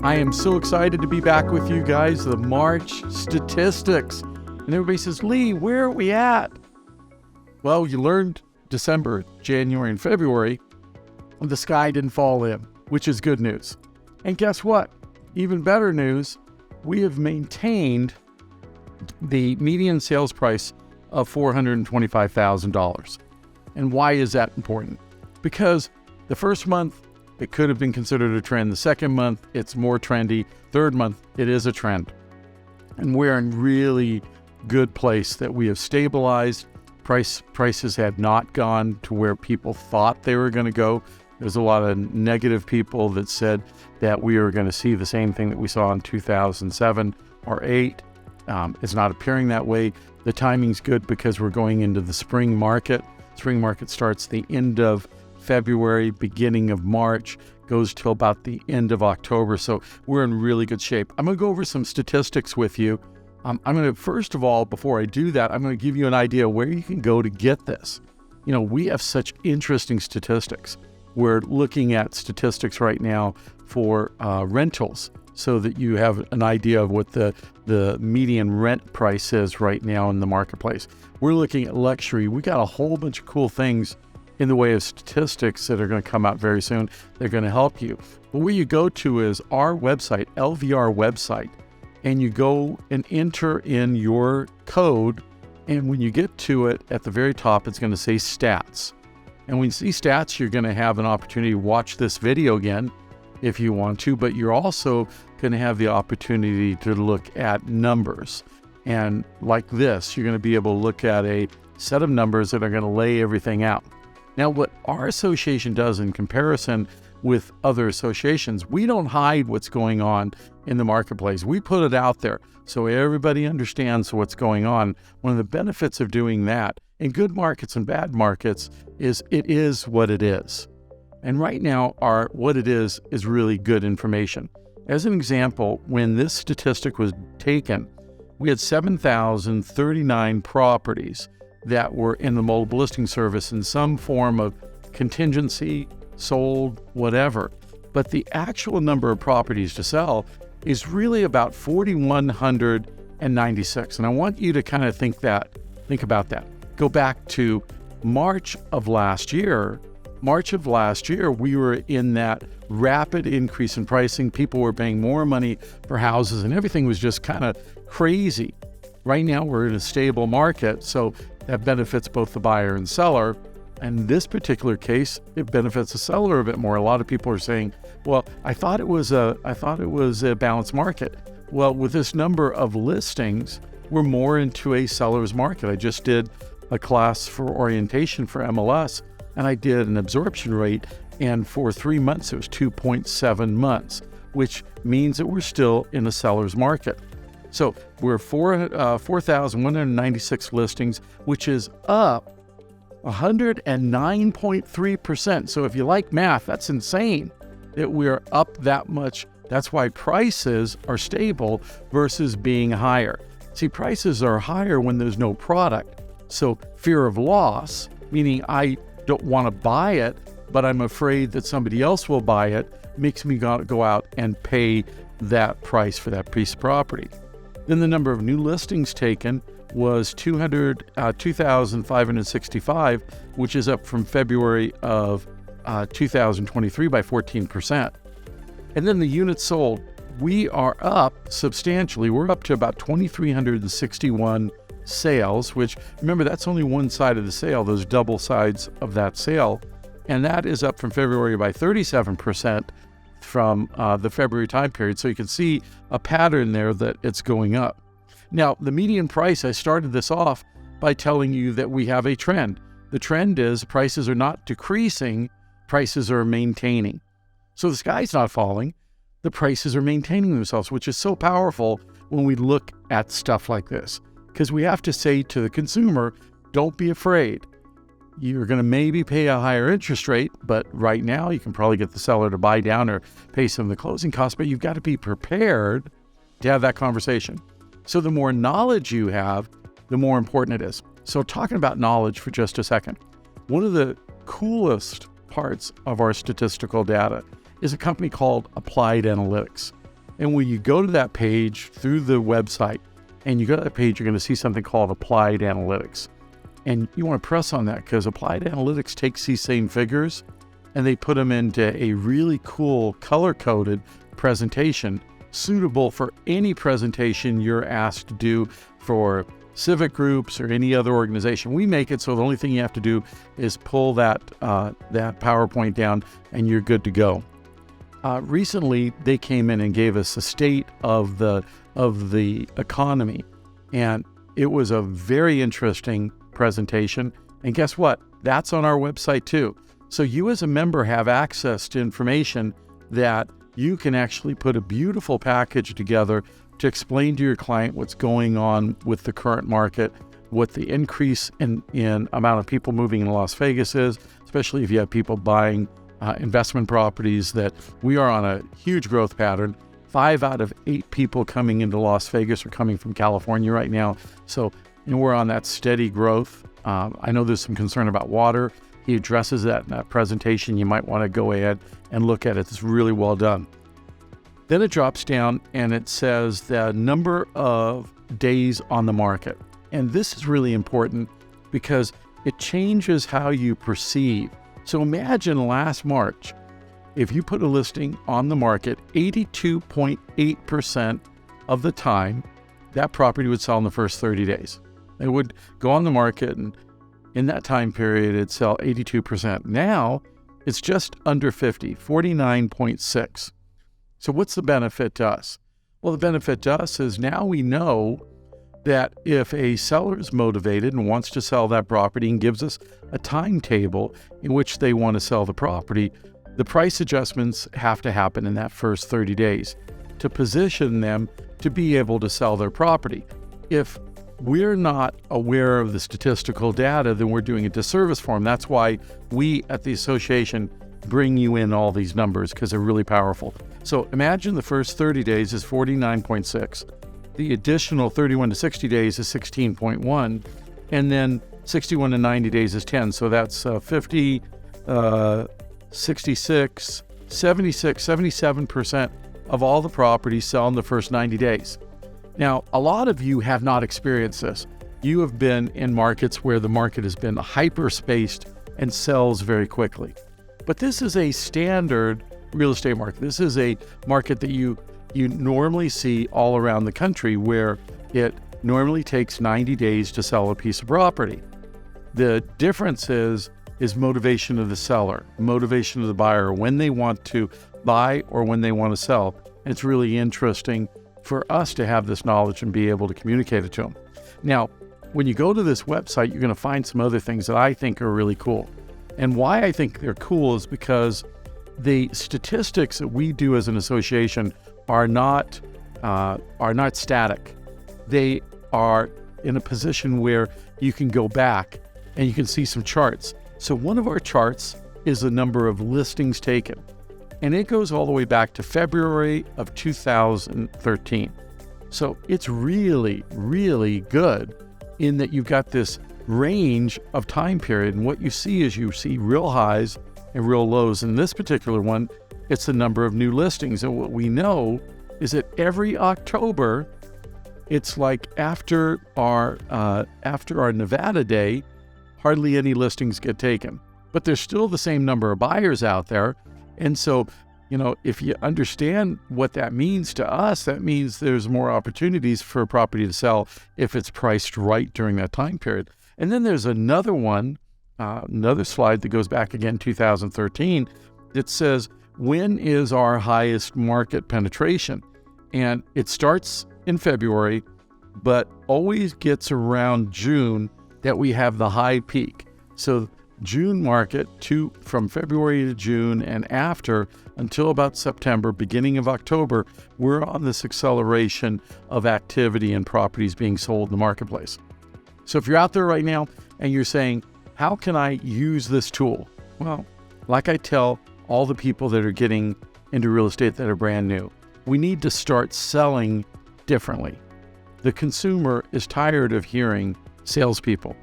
I am so excited to be back with you guys, the March statistics. And everybody says, Lee, where are we at? Well, you learned December, January, and February, the sky didn't fall in, which is good news. And guess what? Even better news, we have maintained the median sales price of $425,000. And why is that important? Because the first month, it could have been considered a trend. The second month, it's more trendy. Third month, it is a trend. And we're in really good place that we have stabilized. Prices have not gone to where people thought they were going to go. There's a lot of negative people that said that we were going to see the same thing that we saw in 2007 or 8. It's not appearing that way. The timing's good because we're going into the spring market. Spring market starts the end of February, beginning of March, goes till about the end of October. So we're in really good shape. I'm going to go over some statistics with you. I'm going to, first of all, before I do that, I'm going to give you an idea where you can go to get this. You know, we have such interesting statistics. We're looking at statistics right now for rentals so that you have an idea of what the median rent price is right now in the marketplace. We're looking at luxury. We got a whole bunch of cool things in the way of statistics that are going to come out very soon. They're going to help you. But where you go to is our website, LVR website, and you go and enter in your code. And when you get to it, at the very top, it's going to say stats. And when you see stats, you're going to have an opportunity to watch this video again if you want to, but you're also going to have the opportunity to look at numbers. And like this, you're going to be able to look at a set of numbers that are going to lay everything out. Now, what our association does in comparison with other associations, we don't hide what's going on in the marketplace. We put it out there so everybody understands what's going on. One of the benefits of doing that in good markets and bad markets is it is what it is. And right now, our what it is really good information. As an example, when this statistic was taken, we had 7,039 properties that were in the multiple listing service in some form of contingency, sold, whatever. But the actual number of properties to sell is really about 4,196. And I want you to kind of think about that. Go back to March of last year. We were in that rapid increase in pricing. People were paying more money for houses and everything was just kind of crazy. Right now, we're in a stable market, so that benefits both the buyer and seller. And in this particular case, it benefits the seller a bit more. A lot of people are saying, well, I thought it was a balanced market. Well, with this number of listings, we're more into a seller's market. I just did a class for orientation for MLS, and I did an absorption rate, and for 3 months, it was 2.7 months, which means that we're still in a seller's market. So we're 4,196 listings, which is up 109.3%. So if you like math, that's insane that we're up that much. That's why prices are stable versus being higher. See, prices are higher when there's no product. So fear of loss, meaning I don't want to buy it, but I'm afraid that somebody else will buy it, makes me go out and pay that price for that piece of property. Then the number of new listings taken was 2,565, which is up from February of 2023 by 14%. And then the units sold, we are up substantially. We're up to about 2,361 sales, which, remember, that's only one side of the sale, those double sides of that sale. And that is up from February by 37% from the February time period. So you can see a pattern there that it's going up. Now, the median price, I started this off by telling you that we have a trend. The trend is prices are not decreasing, prices are maintaining. So the sky's not falling, the prices are maintaining themselves, which is so powerful when we look at stuff like this. Because we have to say to the consumer, don't be afraid. You're going to maybe pay a higher interest rate, but right now you can probably get the seller to buy down or pay some of the closing costs, but you've got to be prepared to have that conversation. So the more knowledge you have, the more important it is. So talking about knowledge for just a second, one of the coolest parts of our statistical data is a company called Applied Analytics. And when you go to that page through the website and you go to that page, you're going to see something called Applied Analytics. And you want to press on that because Applied Analytics takes these same figures and they put them into a really cool color-coded presentation suitable for any presentation you're asked to do for civic groups or any other organization. We make it so the only thing you have to do is pull that PowerPoint down and you're good to go. Recently, they came in and gave us a state of the economy, and it was a very interesting presentation. And guess what? That's on our website too. So you as a member have access to information that you can actually put a beautiful package together to explain to your client what's going on with the current market, what the increase in amount of people moving in Las Vegas is, especially if you have people buying investment properties, that we are on a huge growth pattern. 5 out of 8 people coming into Las Vegas are coming from California right now. So we're on that steady growth. I know there's some concern about water. He addresses that in that presentation. You might want to go ahead and look at it. It's really well done. Then it drops down and it says the number of days on the market. And this is really important because it changes how you perceive. So imagine last March, if you put a listing on the market, 82.8% of the time, that property would sell in the first 30 days. It would go on the market, and in that time period, it'd sell 82%. Now, it's just under 50, 49.6. So what's the benefit to us? Well, the benefit to us is now we know that if a seller is motivated and wants to sell that property and gives us a timetable in which they want to sell the property, the price adjustments have to happen in that first 30 days to position them to be able to sell their property. If we're not aware of the statistical data, then we're doing a disservice for them. That's why we at the association bring you in all these numbers, because they're really powerful. So imagine the first 30 days is 49.6. The additional 31 to 60 days is 16.1. And then 61 to 90 days is 10. So that's 50, 66, 76, 77% of all the properties sell in the first 90 days. Now, a lot of you have not experienced this. You have been in markets where the market has been hyper-spaced and sells very quickly. But this is a standard real estate market. This is a market that you normally see all around the country, where it normally takes 90 days to sell a piece of property. The difference is motivation of the seller, motivation of the buyer, when they want to buy or when they want to sell. And it's really interesting for us to have this knowledge and be able to communicate it to them. Now, when you go to this website, you're going to find some other things that I think are really cool. And why I think they're cool is because the statistics that we do as an association are not static. They are in a position where you can go back and you can see some charts. So one of our charts is the number of listings taken, and it goes all the way back to February of 2013. So it's really, really good in that you've got this range of time period, and what you see real highs and real lows. In this particular one, it's the number of new listings. And what we know is that every October, it's like after our Nevada day, hardly any listings get taken, but there's still the same number of buyers out there. And so, if you understand what that means to us, that means there's more opportunities for a property to sell if it's priced right during that time period. And then there's another one, another slide that goes back again, 2013, that says, when is our highest market penetration? And it starts in February, but always gets around June that we have the high peak. So June market, from February to June and after until about September, beginning of October, we're on this acceleration of activity and properties being sold in the marketplace. So if you're out there right now and you're saying, how can I use this tool? Well, like I tell all the people that are getting into real estate that are brand new, we need to start selling differently. The consumer is tired of hearing salespeople.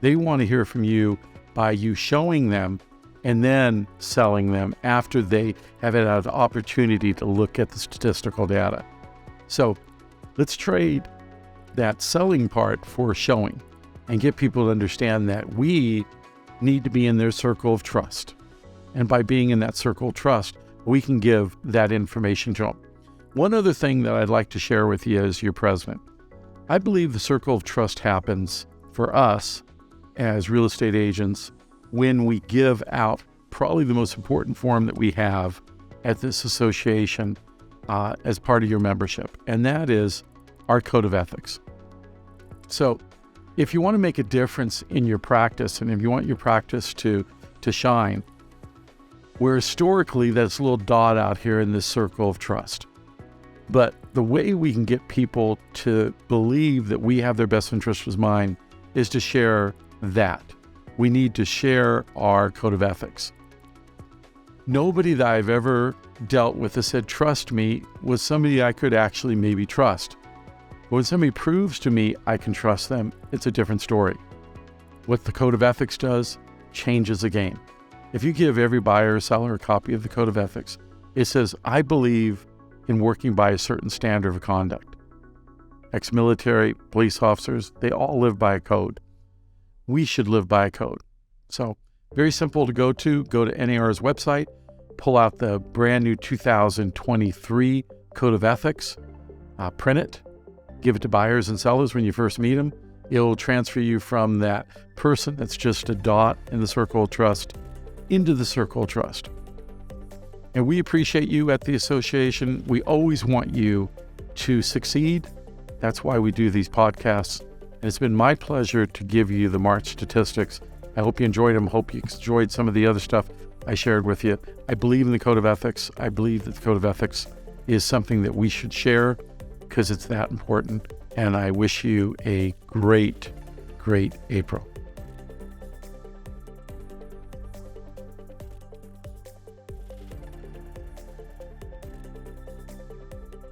They want to hear from you by you showing them and then selling them after they have had an opportunity to look at the statistical data. So let's trade that selling part for showing and get people to understand that we need to be in their circle of trust. And by being in that circle of trust, we can give that information to them. One other thing that I'd like to share with you as your president. I believe the circle of trust happens for us as real estate agents when we give out probably the most important form that we have at this association as part of your membership, and that is our code of ethics. So if you want to make a difference in your practice, and if you want your practice to shine, where historically that's a little dot out here in this circle of trust. But the way we can get people to believe that we have their best interest in mind is to share that. We need to share our code of ethics. Nobody that I've ever dealt with that said, trust me, was somebody I could actually maybe trust. But when somebody proves to me I can trust them, it's a different story. What the code of ethics does changes the game. If you give every buyer or seller a copy of the code of ethics, it says, I believe in working by a certain standard of conduct. Ex-military, police officers, they all live by a code. We should live by a code. So very simple to go to NAR's website, pull out the brand new 2023 Code of Ethics, print it, give it to buyers and sellers when you first meet them. It'll transfer you from that person that's just a dot in the circle of trust into the circle of trust. And we appreciate you at the association. We always want you to succeed. That's why we do these podcasts. And it's been my pleasure to give you the March statistics. I hope you enjoyed them. Hope you enjoyed some of the other stuff I shared with you. I believe in the code of ethics. I believe that the code of ethics is something that we should share because it's that important. And I wish you a great, great April.